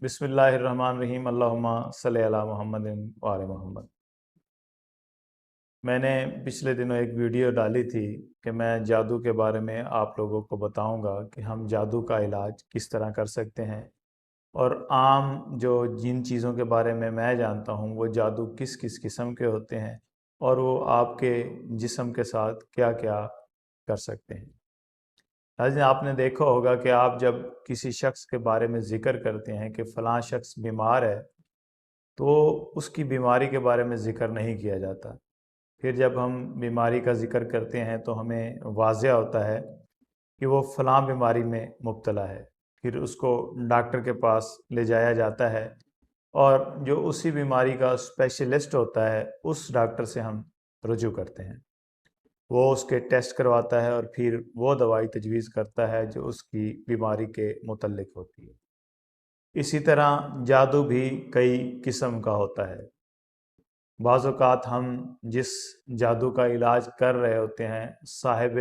बिस्मिल्लाहिर्रहमानिर्रहीम अल्लाहुम्मा सल्लि अला मुहम्मदिन व आले मोहम्मद। मैंने पिछले दिनों एक वीडियो डाली थी कि मैं जादू के बारे में आप लोगों को बताऊंगा कि हम जादू का इलाज किस तरह कर सकते हैं, और आम जो जिन चीज़ों के बारे में मैं जानता हूँ वो जादू किस किस किस्म के होते हैं और वो आपके जिस्म के साथ क्या क्या कर सकते हैं। नाज़रीन, आपने देखा होगा कि आप जब किसी शख्स के बारे में ज़िक्र करते हैं कि फ़लाँ शख्स बीमार है, तो उसकी बीमारी के बारे में ज़िक्र नहीं किया जाता। फिर जब हम बीमारी का ज़िक्र करते हैं तो हमें वाज़ह होता है कि वो फ़लाँ बीमारी में मुब्तला है। फिर उसको डॉक्टर के पास ले जाया जाता है और जो उसी बीमारी का स्पेशलिस्ट होता है उस डॉक्टर से हम रुजू करते हैं। वो उसके टेस्ट करवाता है और फिर वो दवाई तजवीज़ करता है जो उसकी बीमारी के मुतल्लिक होती है। इसी तरह जादू भी कई किस्म का होता है। बाज़ औक़ात हम जिस जादू का इलाज कर रहे होते हैं, साहिब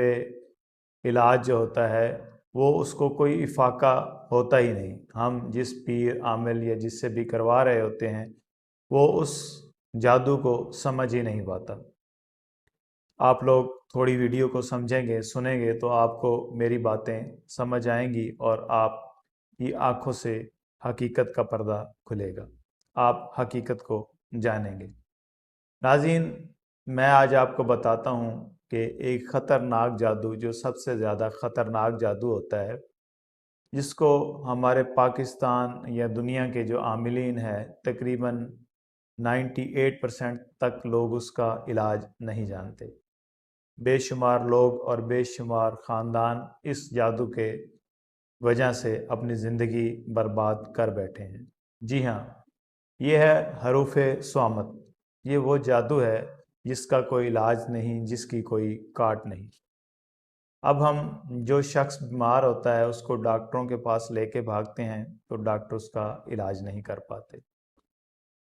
इलाज जो होता है वो उसको कोई इफ़ाक़ा होता ही नहीं। हम जिस पीर आमिल या जिससे भी करवा रहे होते हैं वो उस जादू को समझ ही नहीं पाता। आप लोग थोड़ी वीडियो को समझेंगे, सुनेंगे तो आपको मेरी बातें समझ आएंगी और आपकी आंखों से हकीकत का पर्दा खुलेगा, आप हकीकत को जानेंगे। नाज़रीन, मैं आज आपको बताता हूँ कि एक ख़तरनाक जादू, जो सबसे ज़्यादा ख़तरनाक जादू होता है, जिसको हमारे पाकिस्तान या दुनिया के जो आमिलीन हैं तकरीबन 98% तक लोग उसका इलाज नहीं जानते। बेशुमार लोग और बेशुमार ख़ानदान इस जादू के वजह से अपनी ज़िंदगी बर्बाद कर बैठे हैं। जी हाँ, ये है हरूफ स्वामत। ये वो जादू है जिसका कोई इलाज नहीं, जिसकी कोई काट नहीं। अब हम जो शख्स बीमार होता है उसको डॉक्टरों के पास लेके भागते हैं तो डॉक्टर उसका इलाज नहीं कर पाते।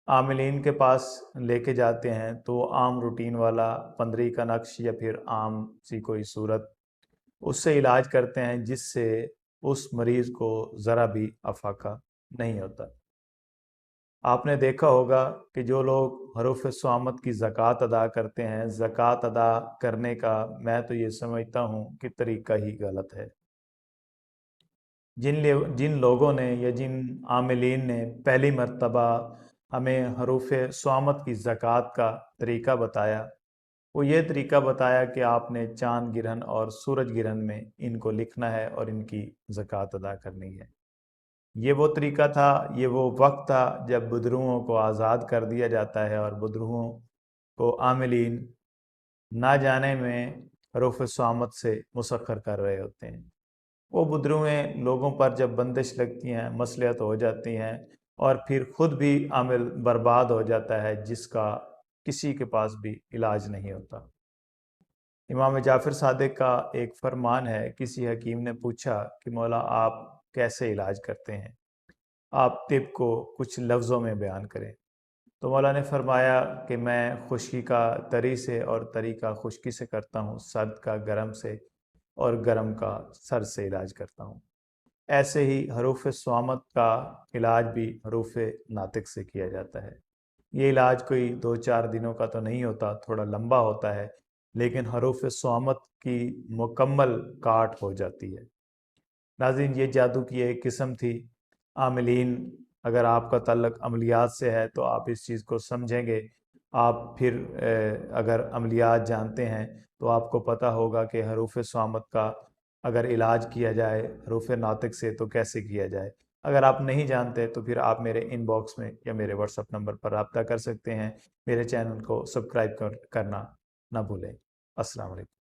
आमिलीन के पास लेके जाते हैं तो आम रूटीन वाला 15 का नक्श या फिर आम सी कोई सूरत उससे इलाज करते हैं, जिससे उस मरीज़ को ज़रा भी अफाका नहीं होता। आपने देखा होगा कि जो लोग हरूफ स्वामत की ज़कात अदा करते हैं, ज़कात अदा करने का मैं तो ये समझता हूँ कि तरीका ही गलत है। जिन लोगों ने या जिन आमिलीन ने पहली मर्तबा हमें हरूफ स्वामत की ज़कात का तरीका बताया, वो ये तरीका बताया कि आपने चाँद गिरहन और सूरज गिरहन में इनको लिखना है और इनकी ज़कात अदा करनी है। ये वो तरीका था, ये वो वक्त था जब बुज़ुर्गों को आज़ाद कर दिया जाता है और बुज़ुर्गों को आमिलीन ना जाने में हरूफ स्वामत से मुसख्खर कर रहे होते हैं। वो बुज़ुर्गें लोगों पर जब बंदिश लगती हैं, मसलियत हो जाती हैं और फिर ख़ुद भी आमिल बर्बाद हो जाता है, जिसका किसी के पास भी इलाज नहीं होता। इमाम जाफ़र सादिक का एक फरमान है, किसी हकीम ने पूछा कि मौला आप कैसे इलाज करते हैं, आप तिब को कुछ लफ्ज़ों में बयान करें। तो मौला ने फरमाया कि मैं खुश्की का तरी से और तरी का खुश्की से करता हूँ, सर्द का गर्म से और गर्म का सर्द से इलाज करता हूँ। ऐसे ही हरूफ स्वामत का इलाज भी हरूफ नातिक से किया जाता है। ये इलाज कोई 2-4 दिनों का तो नहीं होता, थोड़ा लंबा होता है, लेकिन हरूफ स्वामत की मुकम्मल काट हो जाती है। नाज़रीन, ये जादू की एक किस्म थी। आमिलीन, अगर आपका तल्लुक़ अमलियात से है तो आप इस चीज़ को समझेंगे। आप फिर अगर अमलियात जानते हैं तो आपको पता होगा कि हरूफ स्वामत का अगर इलाज किया जाए हरूफ नातिक से तो कैसे किया जाए। अगर आप नहीं जानते तो फिर आप मेरे इनबॉक्स में या मेरे व्हाट्सएप नंबर पर राब्ता कर सकते हैं। मेरे चैनल को सब्सक्राइब करना ना भूलें। अस्सलाम वालेकुम।